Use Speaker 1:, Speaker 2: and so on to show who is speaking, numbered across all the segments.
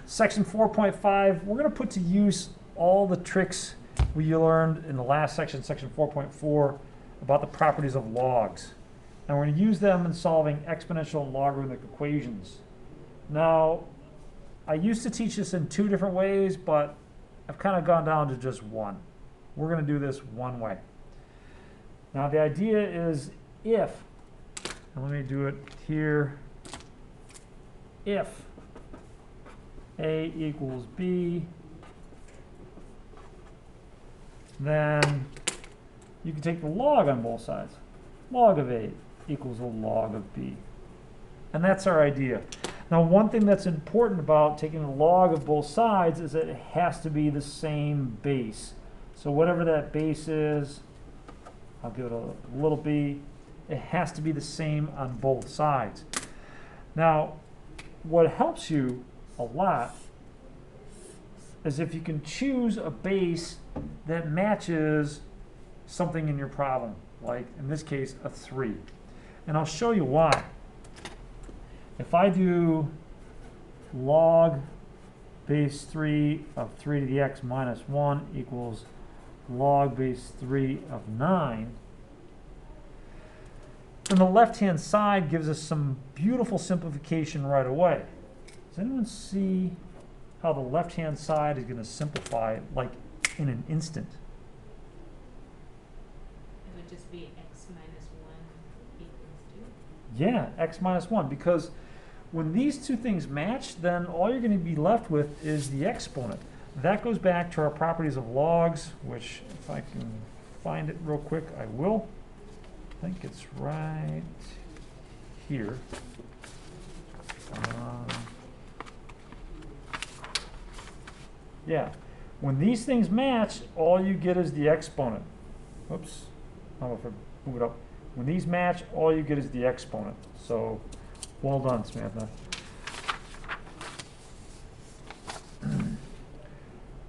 Speaker 1: Section 4.5, we're going to put to use all the tricks we learned in the last section, section 4.4, about the properties of logs. And we're going to use them in solving exponential and logarithmic equations. Now, I used to teach this in 2 different ways, but I've kind of gone down to just one. We're going to do this one way. Now, the idea is if, and let me do it here, if A equals B, then you can take the log on both sides. Log of A equals a log of B. And that's our idea. Now, one thing that's important about taking the log of both sides is that it has to be the same base. So whatever that base is, I'll give it a little b, it has to be the same on both sides. Now, what helps you a lot is if you can choose a base that matches something in your problem, like in this case, a 3. And I'll show you why. If I do log base 3 of 3 to the x minus 1 equals log base 3 of 9, then the left-hand side gives us some beautiful simplification right away. Does anyone see how the left-hand side is going to simplify like in an instant?
Speaker 2: It would just be x minus 1 equals 2?
Speaker 1: Yeah, x minus 1, because when these two things match, then all you're going to be left with is the exponent. That goes back to our properties of logs, which if I can find it real quick, I will. I think it's right here. Yeah, when these things match, all you get is the exponent. Oops, how about if I move it up? When these match, all you get is the exponent. So, well done, Samantha.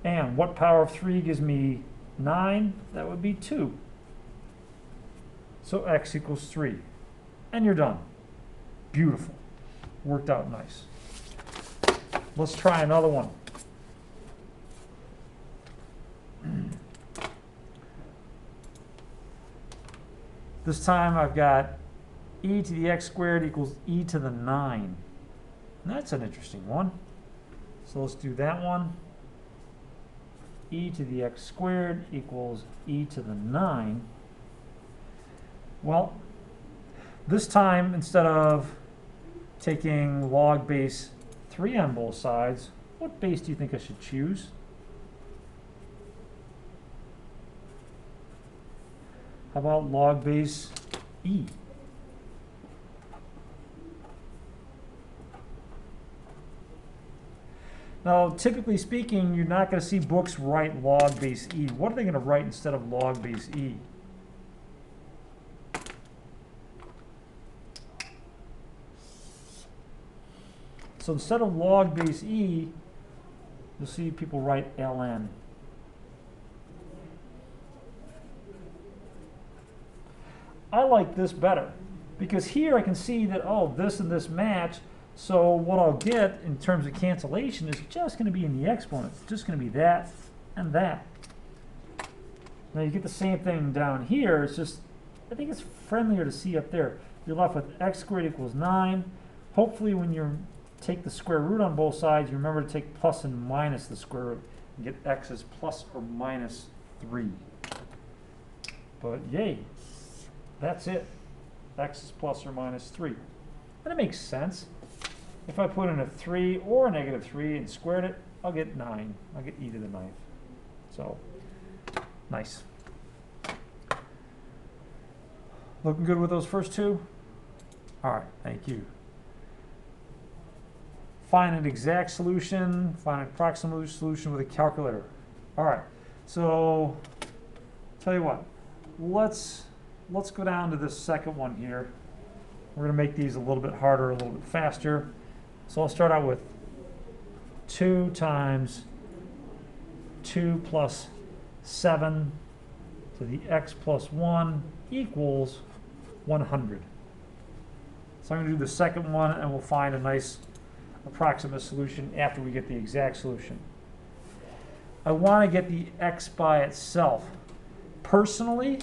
Speaker 1: And what power of 3 gives me 9? That would be 2. So x equals 3. And you're done. Beautiful. Worked out nice. Let's try another one. This time I've got e to the x squared equals e to the 9. And that's an interesting one. So let's do that one. E to the x squared equals e to the 9. Well, this time, instead of taking log base 3 on both sides, what base do you think I should choose? How about log base e? Now, typically speaking, you're not going to see books write log base e. What are they going to write instead of log base e? So instead of log base e, you'll see people write ln. I like this better because here I can see that, oh, this and this match. So what I'll get in terms of cancellation is just going to be in the exponent. It's just going to be that and that. Now you get the same thing down here. It's just, I think it's friendlier to see up there. You're left with x squared equals 9. Hopefully when you take the square root on both sides, you remember to take plus and minus the square root and get x as plus or minus 3. But yay, that's it. X is plus or minus 3. And it makes sense. If I put in a 3 or a negative 3 and squared it, I'll get 9. I'll get e to the 9th. So, nice. Looking good with those first two? All right, thank you. Find an exact solution, find an approximate solution with a calculator. All right, so tell you what, let's go down to this second one here. We're going to make these a little bit harder, a little bit faster. So I'll start out with 2 times 2 plus 7 to the x plus 1 equals 100. So I'm going to do the second one, and we'll find a nice approximate solution after we get the exact solution. I want to get the x by itself. Personally,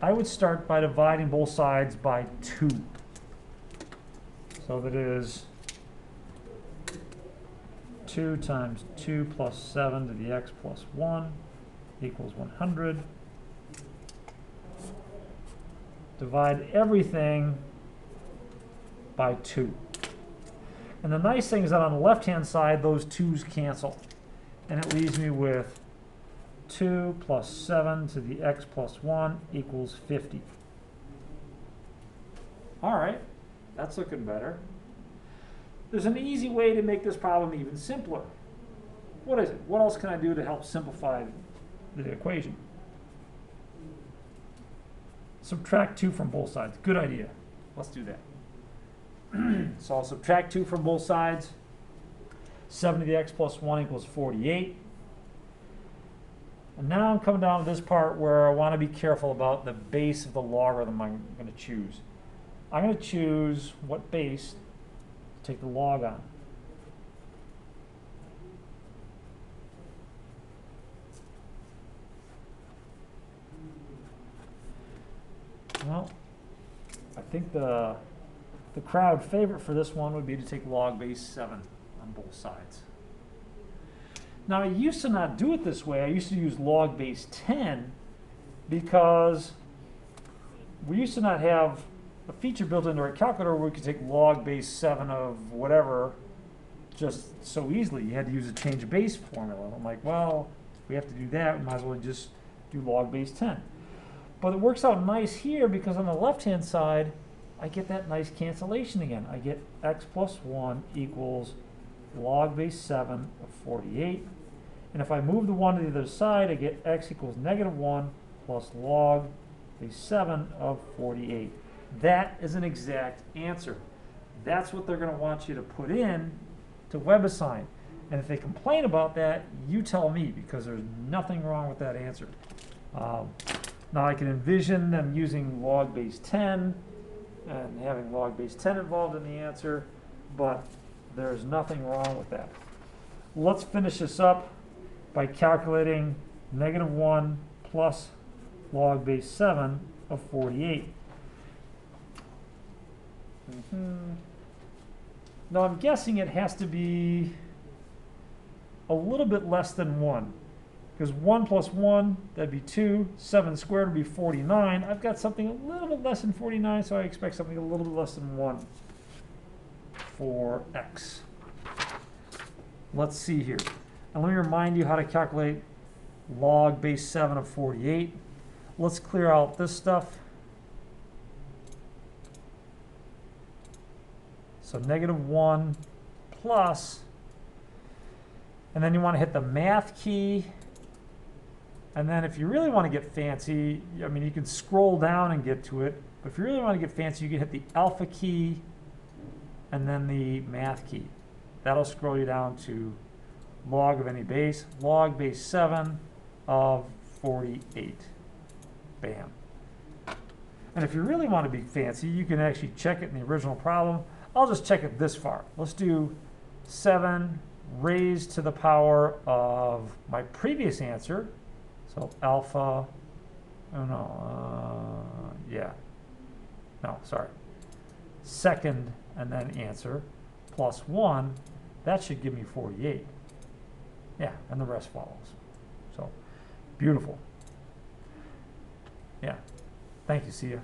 Speaker 1: I would start by dividing both sides by 2. So that is 2 times 2 plus 7 to the x plus 1 equals 100. Divide everything by 2. And the nice thing is that on the left-hand side, those 2's cancel. And it leaves me with 2 plus 7 to the x plus 1 equals 50. All right, that's looking better. There's an easy way to make this problem even simpler. What is it? What else can I do to help simplify the equation? Subtract 2 from both sides. Good idea. Let's do that. So I'll subtract 2 from both sides. 7 to the x plus 1 equals 48. And now I'm coming down to this part where I want to be careful about the base of the logarithm I'm going to choose. I'm going to choose what base to take the log on. Well, I think the crowd favorite for this one would be to take log base 7 on both sides. Now, I used to not do it this way. I used to use log base 10 because we used to not have a feature built into our calculator where we could take log base 7 of whatever just so easily. You had to use a change of base formula. I'm like, well, if we have to do that, we might as well just do log base 10. But it works out nice here because on the left-hand side, I get that nice cancellation again. I get x plus 1 equals log base 7 of 48. And if I move the 1 to the other side, I get x equals negative 1 plus log base 7 of 48. That is an exact answer. That's what they're going to want you to put in to WebAssign. And if they complain about that, you tell me, because there's nothing wrong with that answer. Now I can envision them using log base 10 and having log base 10 involved in the answer, but there's nothing wrong with that. Let's finish this up by calculating negative 1 plus log base 7 of 48. Now I'm guessing it has to be a little bit less than 1. Because 1 plus 1, that'd be 2. 7 squared would be 49. I've got something a little bit less than 49, so I expect something a little bit less than 1 for x. Let's see here. And let me remind you how to calculate log base 7 of 48. Let's clear out this stuff. So negative 1 plus, and then you want to hit the math key. And then if you really want to get fancy, I mean, you can scroll down and get to it. But if you really want to get fancy, you can hit the alpha key and then the math key. That'll scroll you down to log of any base, log base 7 of 48. Bam. And if you really want to be fancy, you can actually check it in the original problem. I'll just check it this far. Let's do 7 raised to the power of my previous answer. So alpha, oh no, yeah, no, sorry. Second and then answer plus 1, that should give me 48. Yeah, and the rest follows. So, beautiful. Yeah, thank you, see ya.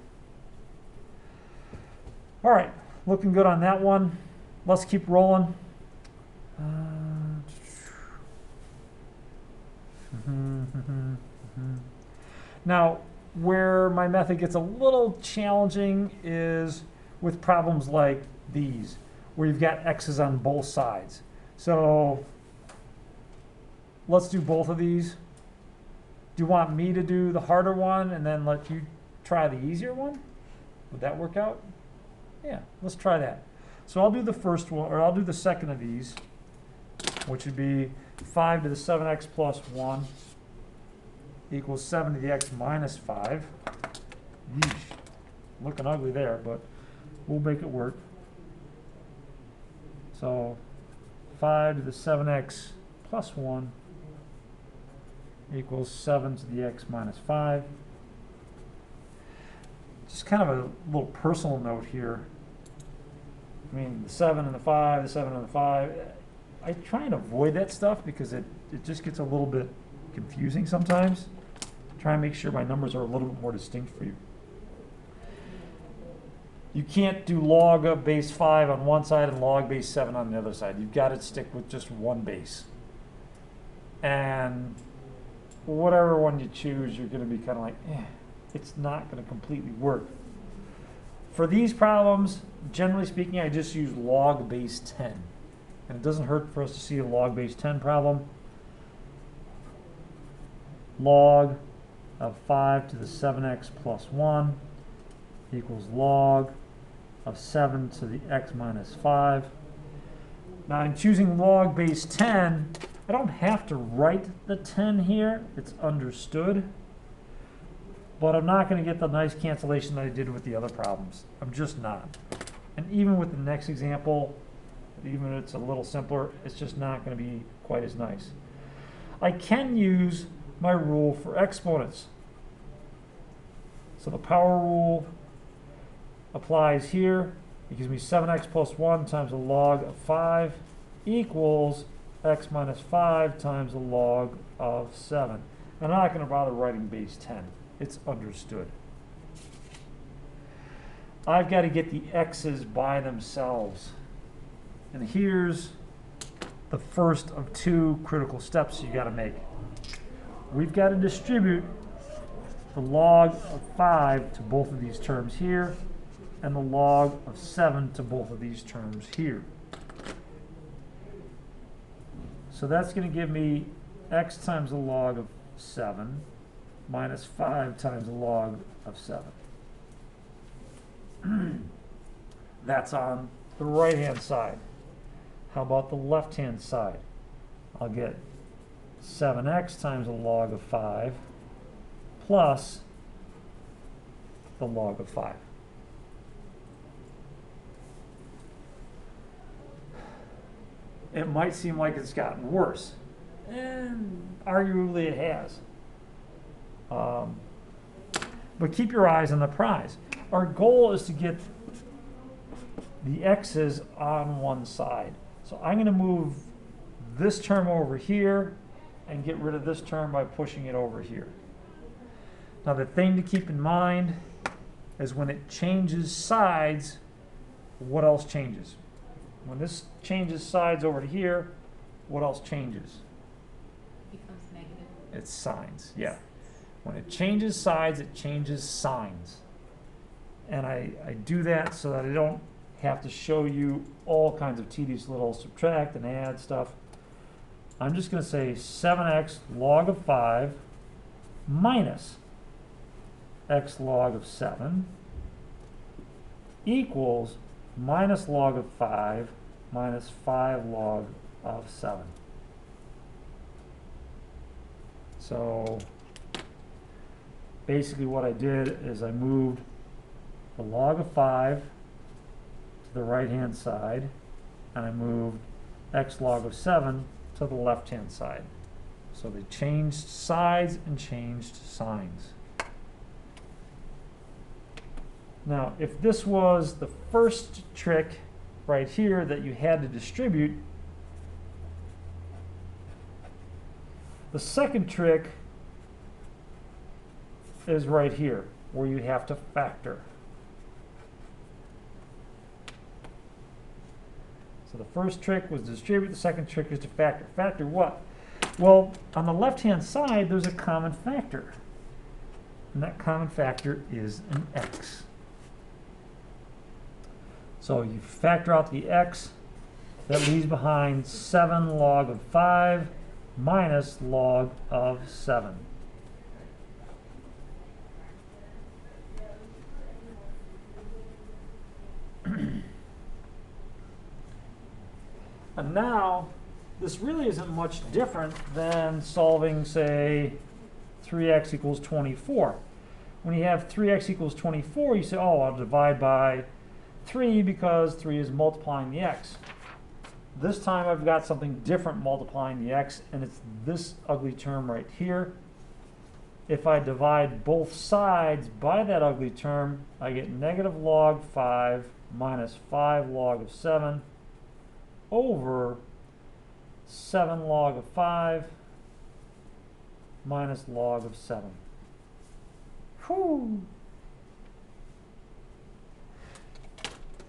Speaker 1: All right, looking good on that one. Let's keep rolling. Now, where my method gets a little challenging is with problems like these, where you've got x's on both sides. So let's do both of these. Do you want me to do the harder one and then let you try the easier one? Would that work out? Yeah, let's try that. So I'll do the first one, or I'll do the second of these, which would be 5 to the 7x plus 1 equals 7 to the x minus 5. Yeesh. Looking ugly there, but we'll make it work. So 5 to the 7x plus 1 equals 7 to the x minus 5. Just kind of a little personal note here. I mean, the 7 and the 5, the 7 and the 5. I try and avoid that stuff because it just gets a little bit confusing sometimes. Try and make sure my numbers are a little bit more distinct for you. You can't do log of base 5 on one side and log base 7 on the other side. You've got to stick with just one base. And whatever one you choose, you're going to be kind of like, it's not going to completely work. For these problems, generally speaking, I just use log base 10. And it doesn't hurt for us to see a log base 10 problem. Log of 5 to the 7x plus 1 equals log of 7 to the x minus 5. Now in choosing log base 10, I don't have to write the 10 here. It's understood. But I'm not going to get the nice cancellation that I did with the other problems. I'm just not. And even with the next example, even if it's a little simpler, it's just not going to be quite as nice. I can use my rule for exponents. So the power rule applies here. It gives me 7x plus 1 times the log of 5 equals x minus 5 times the log of 7. I'm not going to bother writing base 10. It's understood. I've got to get the x's by themselves. And here's the first of two critical steps you got to make. We've got to distribute the log of 5 to both of these terms here and the log of 7 to both of these terms here. So that's going to give me x times the log of 7 minus 5 times the log of 7. That's on the right-hand side. How about the left-hand side? I'll get 7x times the log of 5 plus the log of 5. It might seem like it's gotten worse, and arguably it has. But keep your eyes on the prize. Our goal is to get the x's on one side. So I'm going to move this term over here and get rid of this term by pushing it over here. Now the thing to keep in mind is when it changes sides, what else changes? When this changes sides over to here, what else changes?
Speaker 2: Becomes negative.
Speaker 1: It's signs, yeah. When it changes sides, it changes signs. And I do that so that I don't have to show you all kinds of tedious little subtract and add stuff. I'm just going to say 7x log of 5 minus x log of 7 equals minus log of 5 minus 5 log of 7. So basically what I did is I moved the log of 5 to the right-hand side, and I moved x log of 7 to the left-hand side. So they changed sides and changed signs. Now, if this was the first trick right here that you had to distribute, the second trick is right here, where you have to factor. So the first trick was to distribute, the second trick is to factor. Factor what? Well, on the left-hand side, there's a common factor. And that common factor is an x. So you factor out the x, that leaves behind 7 log of 5 minus log of 7. And now, this really isn't much different than solving, say, 3x equals 24. When you have 3x equals 24, you say, oh, I'll divide by 3 because 3 is multiplying the x. This time I've got something different multiplying the x, and it's this ugly term right here. If I divide both sides by that ugly term, I get negative log 5 minus 5 log of 7 over 7 log of 5 minus log of 7. Whew.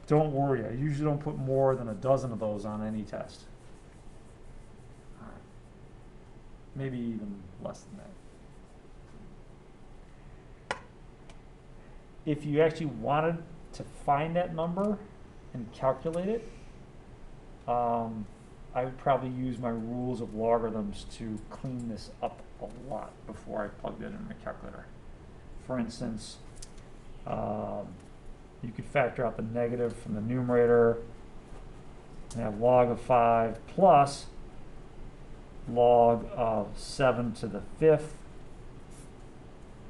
Speaker 1: Don't worry, I usually don't put more than a dozen of those on any test. All right. Maybe even less than that. If you actually wanted to find that number and calculate it, I would probably use my rules of logarithms to clean this up a lot before I plugged it in my calculator. For instance, you could factor out the negative from the numerator and have log of 5 plus log of 7 to the 5th.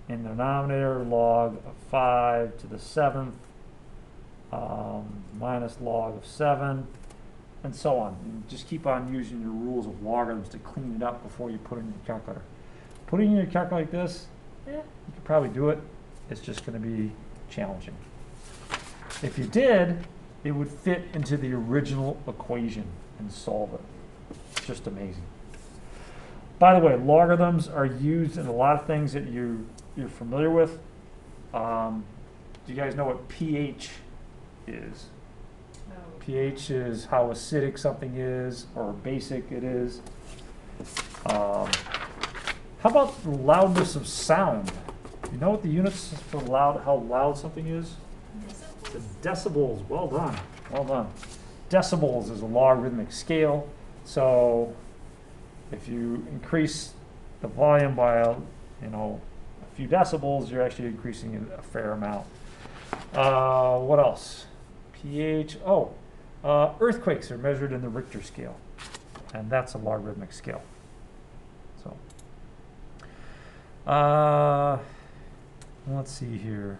Speaker 1: In the denominator, log of 5 to the 7th minus log of 7, and so on. And just keep on using your rules of logarithms to clean it up before you put it in your calculator. Putting in your calculator like this, you could probably do it. It's just going to be challenging. If you did, it would fit into the original equation and solve it. It's just amazing. By the way, logarithms are used in a lot of things that you're familiar with. Do you guys know what pH is?
Speaker 2: No.
Speaker 1: pH is how acidic something is or basic it is. How about the loudness of sound? You know what the units for how loud something is? The decibels. Well done. Well done. Decibels is a logarithmic scale. So if you increase the volume by a few decibels, you're actually increasing it a fair amount. What else? pH. Earthquakes are measured in the Richter scale, and that's a logarithmic scale. So let's see here.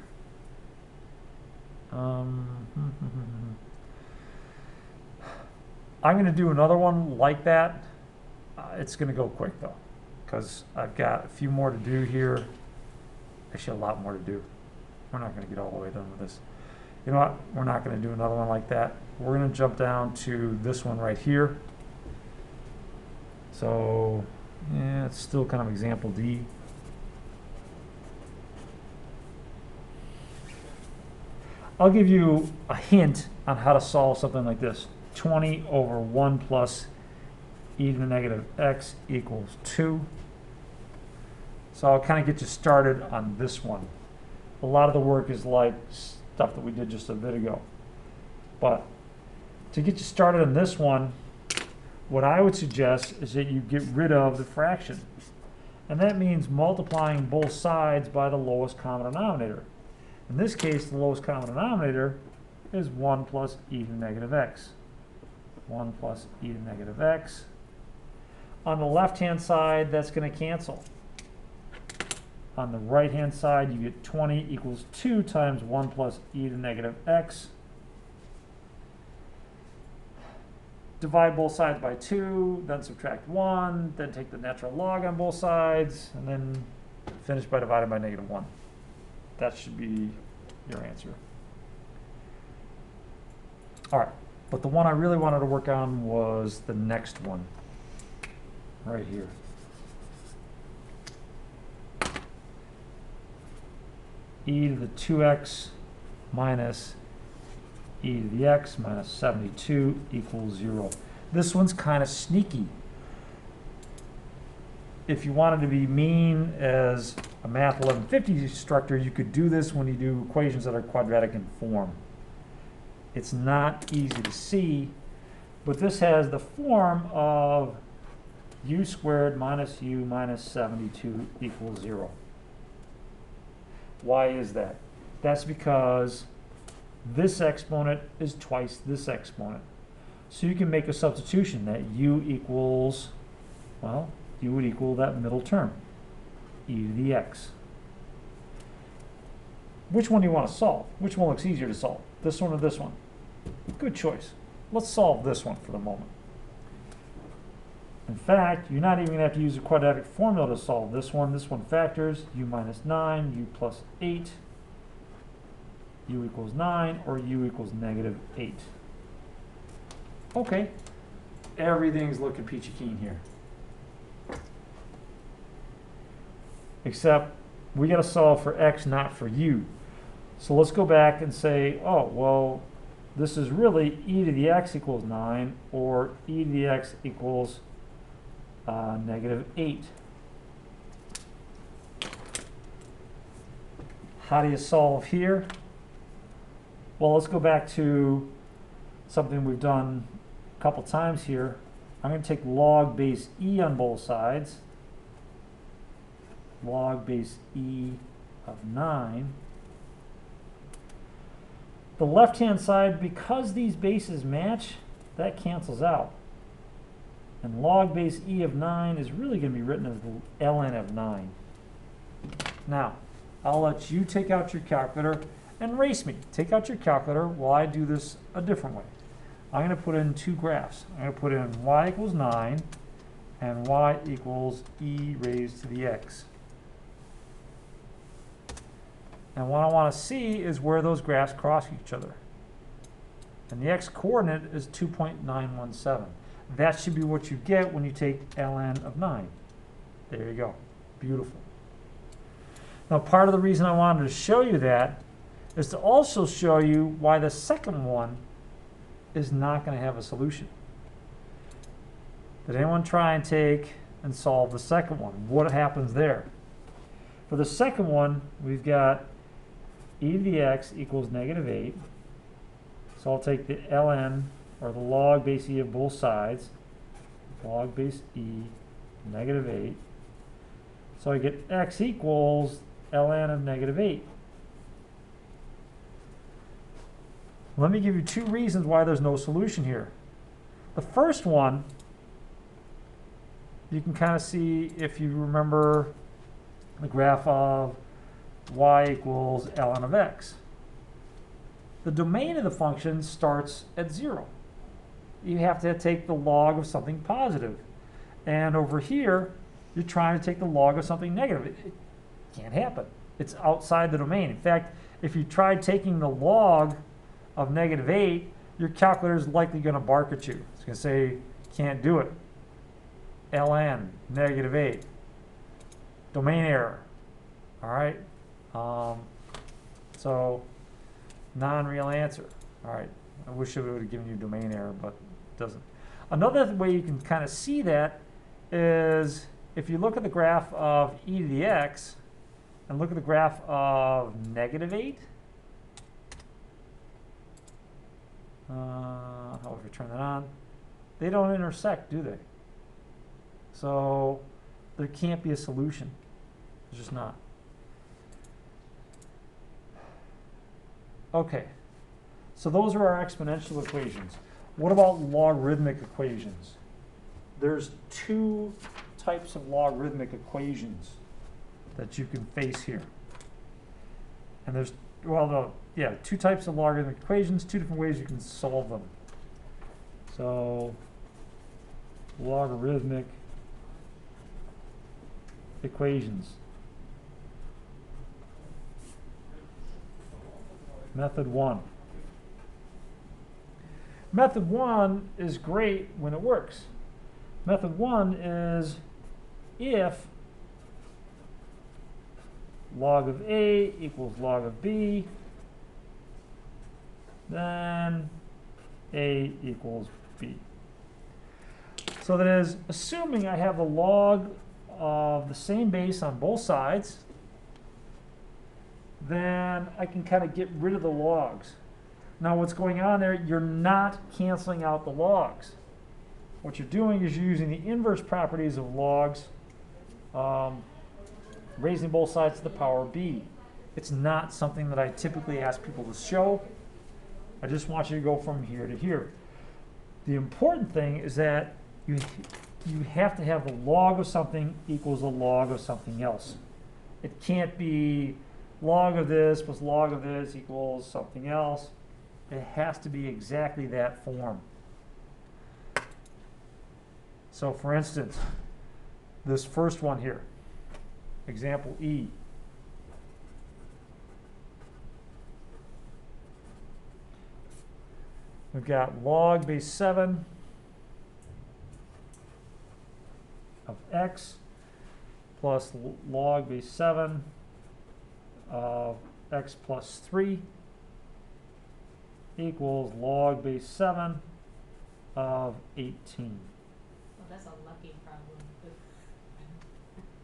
Speaker 1: I'm going to do another one like that. It's going to go quick though, because I've got a few more to do here. Actually, a lot more to do. We're not going to get all the way done with this. You know what? We're not going to do another one like that. We're going to jump down to this one right here. So, yeah, it's still kind of example D. I'll give you a hint on how to solve something like this. 20 over 1 plus e to the negative x equals 2. So I'll kind of get you started on this one. A lot of the work is like stuff that we did just a bit ago. But to get you started on this one, what I would suggest is that you get rid of the fraction. And that means multiplying both sides by the lowest common denominator. In this case, the lowest common denominator is 1 plus e to the negative x. 1 plus e to the negative x. On the left-hand side, that's going to cancel. On the right-hand side, you get 20 equals 2 times 1 plus e to the negative x. Divide both sides by 2, then subtract 1, then take the natural log on both sides, and then finish by dividing by negative 1. That should be your answer. All right, but the one I really wanted to work on was the next one, right here. E to the 2x minus e to the x minus 72 equals 0. This one's kind of sneaky. If you wanted to be mean as a Math 1150 instructor, you could do this when you do equations that are quadratic in form. It's not easy to see, but this has the form of u squared minus u minus 72 equals 0. Why is that? That's because this exponent is twice this exponent. So you can make a substitution that u equals, well, u would equal that middle term, e to the x. Which one do you want to solve? Which one looks easier to solve? This one or this one? Good choice. Let's solve this one for the moment. In fact, you're not even going to have to use a quadratic formula to solve this one. This one factors u minus 9, u plus 8, u equals 9, or u equals negative 8. Okay, everything's looking peachy keen here. Except we got to solve for x, not for u. So let's go back and say, oh, well, this is really e to the x equals 9, or e to the x equals negative 8. How do you solve here? Well, let's go back to something we've done a couple times here. I'm going to take log base e on both sides. Log base e of 9. The left-hand side, because these bases match, that cancels out. And log base e of 9 is really going to be written as the ln of 9. Now, I'll let you take out your calculator and race me. Take out your calculator while I do this a different way. I'm going to put in two graphs. I'm going to put in y equals 9 and y equals e raised to the x. And what I want to see is where those graphs cross each other. And the x-coordinate is 2.917. That should be what you get when you take ln of 9. There you go. Beautiful. Now, part of the reason I wanted to show you that is to also show you why the second one is not going to have a solution. Did anyone try and take and solve the second one? What happens there? For the second one, we've got e to the x equals negative 8. So I'll take the ln, or the log base e of both sides, log base e, negative 8. So I get x equals ln of negative 8. Let me give you two reasons why there's no solution here. The first one, you can kind of see if you remember the graph of y equals ln of x. The domain of the function starts at 0. You have to take the log of something positive. And over here, you're trying to take the log of something negative. It can't happen. It's outside the domain. In fact, if you tried taking the log of negative 8, your calculator is likely going to bark at you. It's going to say, can't do it. ln, negative 8. Domain error. All right? So, non-real answer. All right. I wish it would have given you domain error, but it doesn't. Another way you can kind of see that is if you look at the graph of e to the x and look at the graph of negative 8. How would we turn that on? They don't intersect, do they? So there can't be a solution. There's just not. Okay, so those are our exponential equations. What about logarithmic equations? There's two types of logarithmic equations that you can face here. And there's, two types of logarithmic equations, two different ways you can solve them. So, logarithmic equations. Method 1. Method 1 is great when it works. Method 1 is if log of A equals log of B, then A equals B. So that is assuming I have the log of the same base on both sides, then I can kind of get rid of the logs. Now what's going on there, you're not canceling out the logs. What you're doing is you're using the inverse properties of logs, raising both sides to the power b. It's not something that I typically ask people to show. I just want you to go from here to here. The important thing is that you have to have the log of something equals a log of something else. It can't be log of this plus log of this equals something else. It has to be exactly that form. So for instance, this first one here, example E. We've got log base 7 of x plus log base 7 of x plus 3 equals log base 7 of 18.
Speaker 2: Well, that's a lucky problem.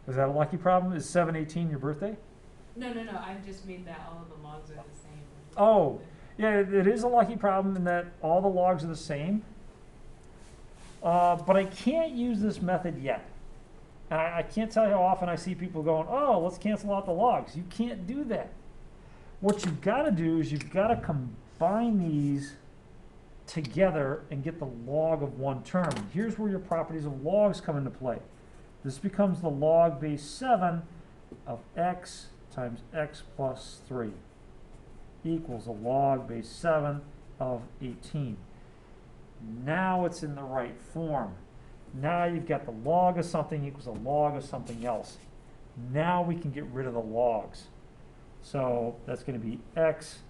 Speaker 1: Is that a lucky problem? Is 7/18 your birthday?
Speaker 2: No, I just mean that all of the logs are the same.
Speaker 1: Oh, yeah, it is a lucky problem in that all the logs are the same. But I can't use this method yet. And I can't tell you how often I see people going, oh, let's cancel out the logs. You can't do that. What you've got to do is you've got to combine these together and get the log of one term. Here's where your properties of logs come into play. This becomes the log base 7 of x times x plus 3 equals a log base 7 of 18. Now it's in the right form. Now you've got the log of something equals a log of something else. Now we can get rid of the logs. So that's going to be x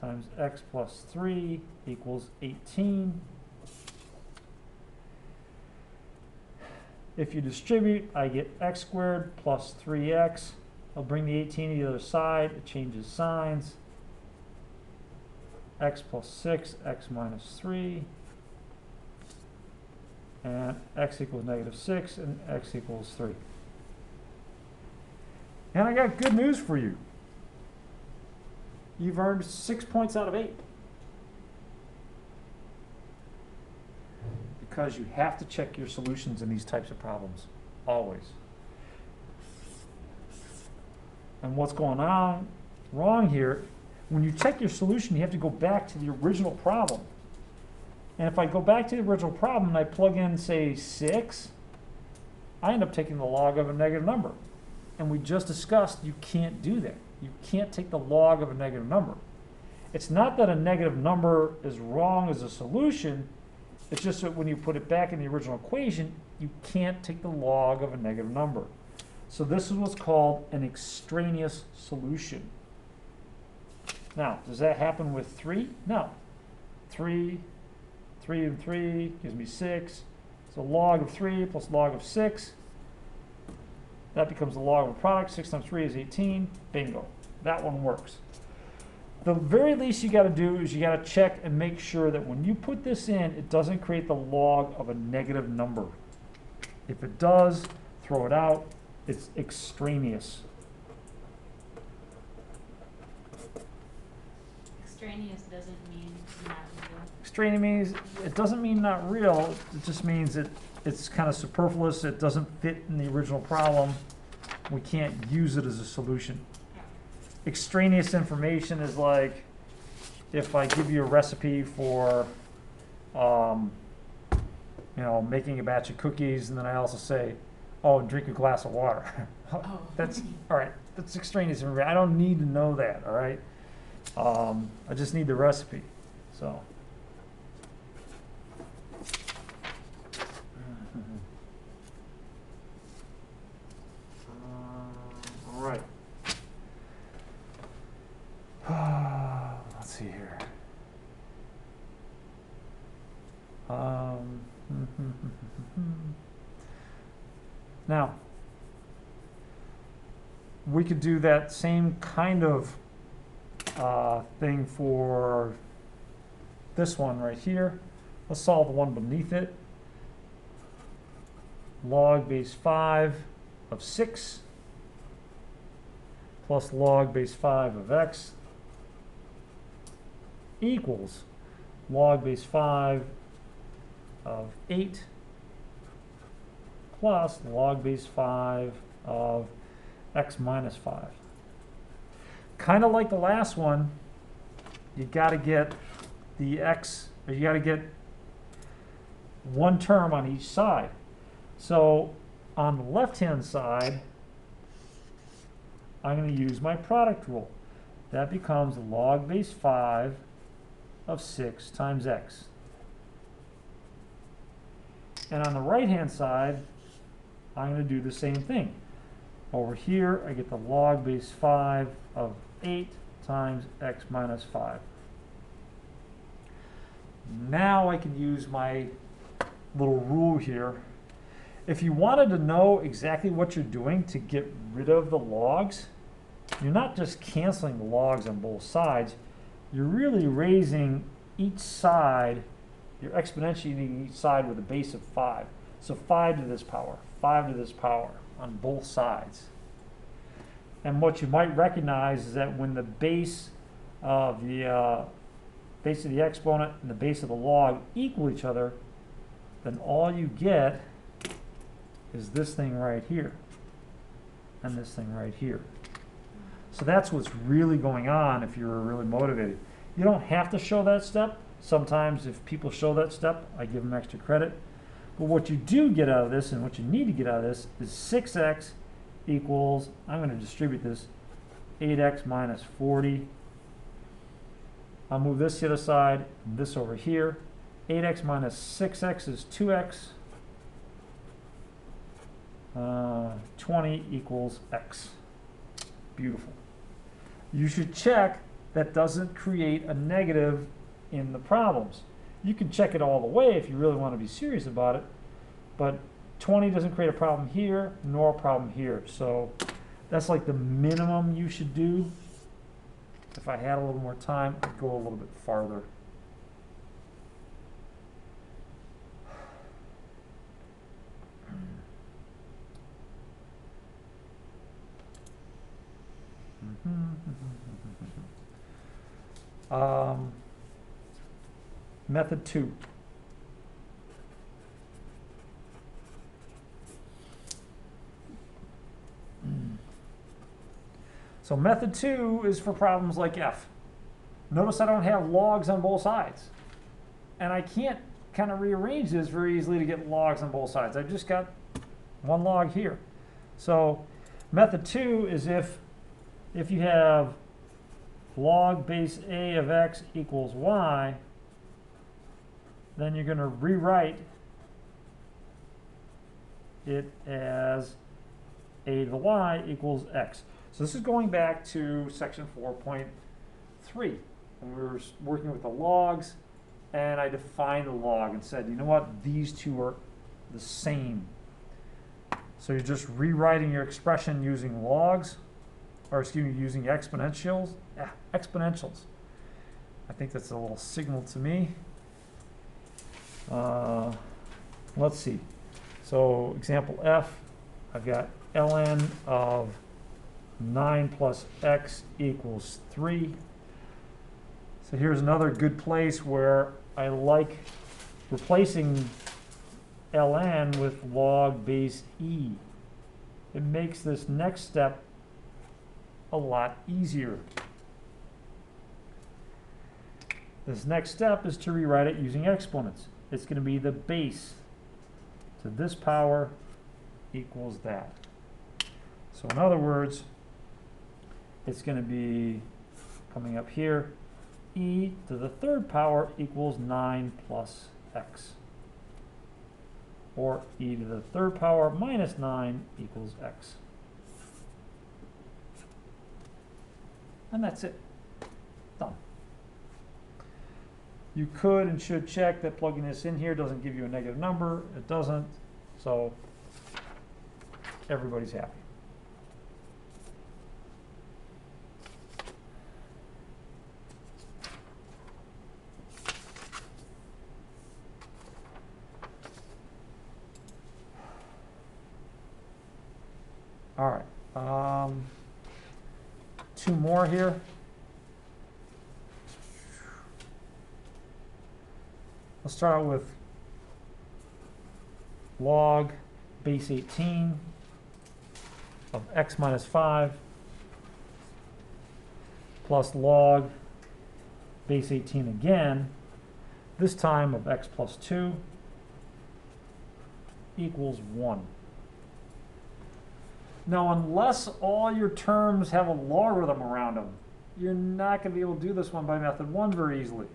Speaker 1: times x plus 3 equals 18. If you distribute, I get x squared plus 3x. I'll bring the 18 to the other side. It changes signs. X plus 6, x minus 3. And x equals negative 6, and x equals 3. And I got good news for you. You've earned 6 points out of 8. Because you have to check your solutions in these types of problems, always. And what's going on wrong here, when you check your solution, you have to go back to the original problem. And if I go back to the original problem and I plug in, say, 6, I end up taking the log of a negative number. And we just discussed you can't do that. You can't take the log of a negative number. It's not that a negative number is wrong as a solution. It's just that when you put it back in the original equation, you can't take the log of a negative number. So this is what's called an extraneous solution. Now, does that happen with 3? No. 3 and 3 gives me 6. So log of 3 plus log of 6. That becomes the log of a product. 6 times 3 is 18. Bingo. That one works. The very least you got to do is you got to check and make sure that when you put this in, it doesn't create the log of a negative number. If it does, throw it out. It's extraneous.
Speaker 2: Extraneous doesn't mean not real.
Speaker 1: Extraneous means it doesn't mean not real. It just means it's kind of superfluous. It doesn't fit in the original problem. We can't use it as a solution. Extraneous information is like if I give you a recipe for, making a batch of cookies, and then I also say, oh, drink a glass of water.
Speaker 2: Oh.
Speaker 1: That's all right. That's extraneous information. I don't need to know that. All right. I just need the recipe. So. All right. Let's see here. Now, we could do that same kind of thing for this one right here. Let's solve the one beneath it. Log base 5 of 6 plus log base 5 of x equals log base 5 of 8 plus log base 5 of x minus 5. Kind of like the last one, you got to get the x, or you got to get one term on each side. So on the left-hand side, I'm going to use my product rule. That becomes log base 5 of 6 times x. And on the right-hand side, I'm going to do the same thing. Over here, I get the log base 5 of 8 times x minus 5. Now I can use my little rule here. If you wanted to know exactly what you're doing to get rid of the logs, you're not just canceling the logs on both sides, you're really raising each side, you're exponentiating each side with a base of 5. So 5 to this power, 5 to this power on both sides. And what you might recognize is that when the base of the exponent and the base of the log equal each other, then all you get is this thing right here and this thing right here. So that's what's really going on if you're really motivated. You don't have to show that step. Sometimes if people show that step, I give them extra credit. But what you do get out of this, and what you need to get out of this, is 6x equals, I'm going to distribute this, 8x minus 40. I'll move this to the other side, and this over here. 8x minus 6x is 2x. 20 equals x. Beautiful. You should check that doesn't create a negative in the problems. You can check it all the way if you really want to be serious about it, but 20 doesn't create a problem here, nor a problem here. So that's like the minimum you should do. If I had a little more time, I'd go a little bit farther. Method 2. So method 2 is for problems like F. Notice I don't have logs on both sides. And I can't kind of rearrange this very easily to get logs on both sides. I've just got one log here. So method 2 is if you have log base a of x equals y, then you're going to rewrite it as a to the y equals x. So this is going back to section 4.3, when we were working with the logs, and I defined the log and said, you know what, these two are the same. So you're just rewriting your expression using logs, or excuse me, using exponentials. Exponentials. I think that's a little signal to me. Let's see. So example F, I've got ln of 9 plus x equals 3. So here's another good place where I like replacing ln with log base e. It makes this next step a lot easier. This next step is to rewrite it using exponents. It's going to be the base to this power equals that. So in other words, it's going to be coming up here, e to the third power equals 9 plus x. Or e to the third power minus 9 equals x. And that's it. Done. You could and should check that plugging this in here doesn't give you a negative number. It doesn't. So everybody's happy. All right. Two more here. Let's start out with log base 18 of x minus 5 plus log base 18 again, this time of x plus 2 equals 1. Now, unless all your terms have a logarithm around them, you're not going to be able to do this one by method 1 very easily.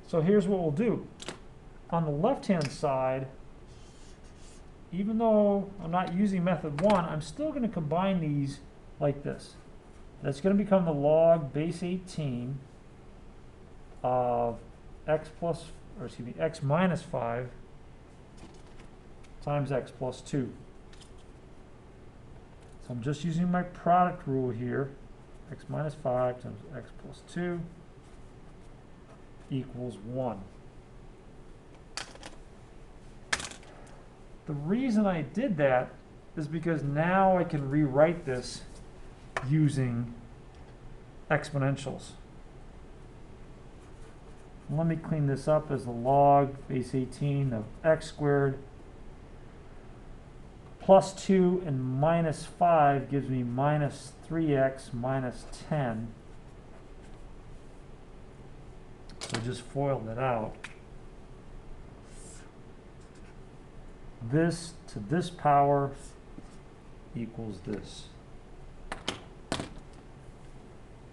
Speaker 1: So here's what we'll do. on the left-hand side, even though I'm not using method 1, I'm still going to combine these like this. That's going to become the log base 18 of x minus 5 times x plus 2. So I'm just using my product rule here. X minus 5 times x plus 2 equals 1. The reason I did that is because now I can rewrite this using exponentials. Let me clean this up as the log base 18 of x squared plus 2 and minus 5 gives me minus 3x minus 10. So just FOIL that out. This to this power equals this.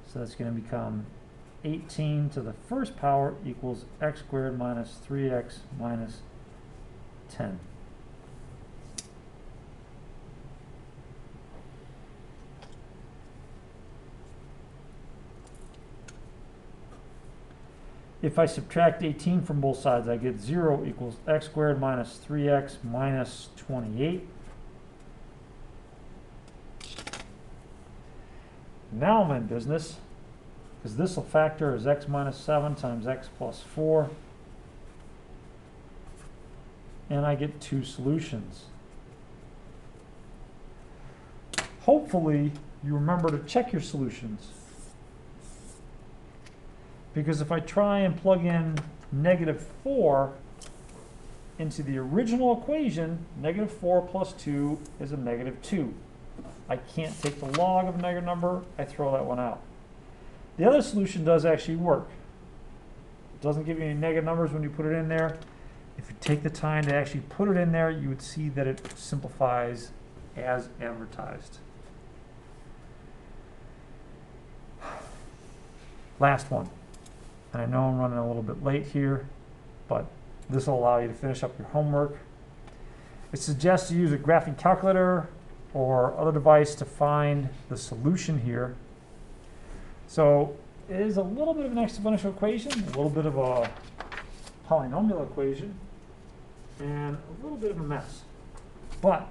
Speaker 1: So that's going to become 18 to the first power equals x squared minus 3x minus 10. If I subtract 18 from both sides, I get 0 equals x squared minus 3x minus 28. Now I'm in business, because this will factor as x minus 7 times x plus 4. And I get 2 solutions. Hopefully, you remember to check your solutions. Because if I try and plug in negative 4 into the original equation, negative 4 plus 2 is a negative 2. I can't take the log of a negative number, I throw that one out. The other solution does actually work. It doesn't give you any negative numbers when you put it in there. If you take the time to actually put it in there, you would see that it simplifies as advertised. Last one. And I know I'm running a little bit late here, but this will allow you to finish up your homework. It suggests you use a graphing calculator or other device to find the solution here. So it is a little bit of an exponential equation, a little bit of a polynomial equation, and a little bit of a mess. But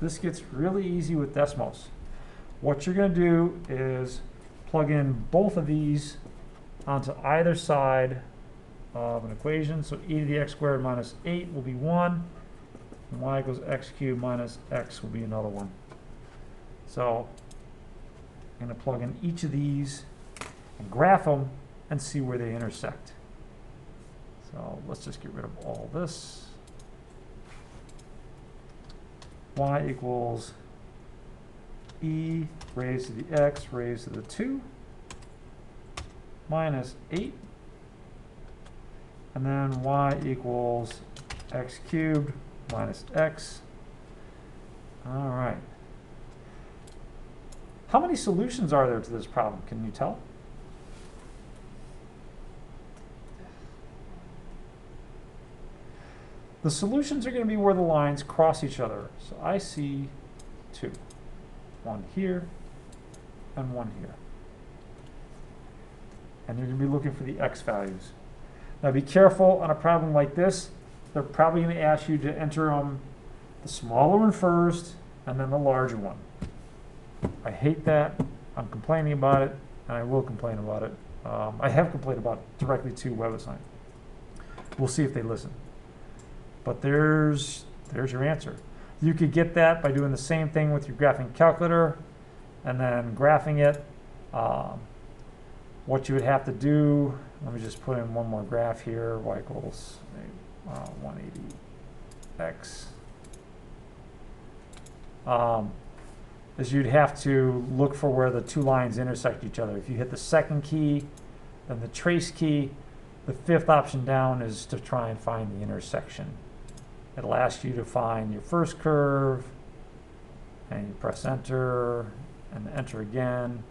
Speaker 1: this gets really easy with Desmos. What you're going to do is plug in both of these onto either side of an equation. So e to the x squared minus 8 will be 1, and y equals x cubed minus x will be another one. So I'm going to plug in each of these and graph them and see where they intersect. So let's just get rid of all this. Y equals e raised to the x raised to the 2 minus 8, and then y equals x cubed minus x. All right. How many solutions are there to this problem? Can you tell? The solutions are going to be where the lines cross each other. So I see 2. One here and one here. And you're going to be looking for the x values. Now be careful on a problem like this. They're probably going to ask you to enter the smaller one first and then the larger one. I hate that. I'm complaining about it, and I will complain about it. I have complained about it directly to WebAssign. We'll see if they listen. But there's your answer. You could get that by doing the same thing with your graphing calculator and then graphing it. What you would have to do, let me just put in one more graph here, y equals 180x, is you'd have to look for where the two lines intersect each other. If you hit the second key, then the trace key, the fifth option down is to try and find the intersection. It'll ask you to find your first curve, and you press enter, and enter again.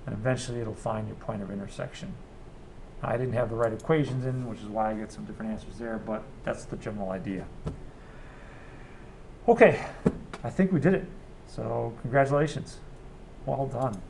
Speaker 1: And eventually it'll find your point of intersection. I didn't have the right equations in, which is why I get some different answers there, but that's the general idea. Okay, I think we did it. So congratulations. Well done.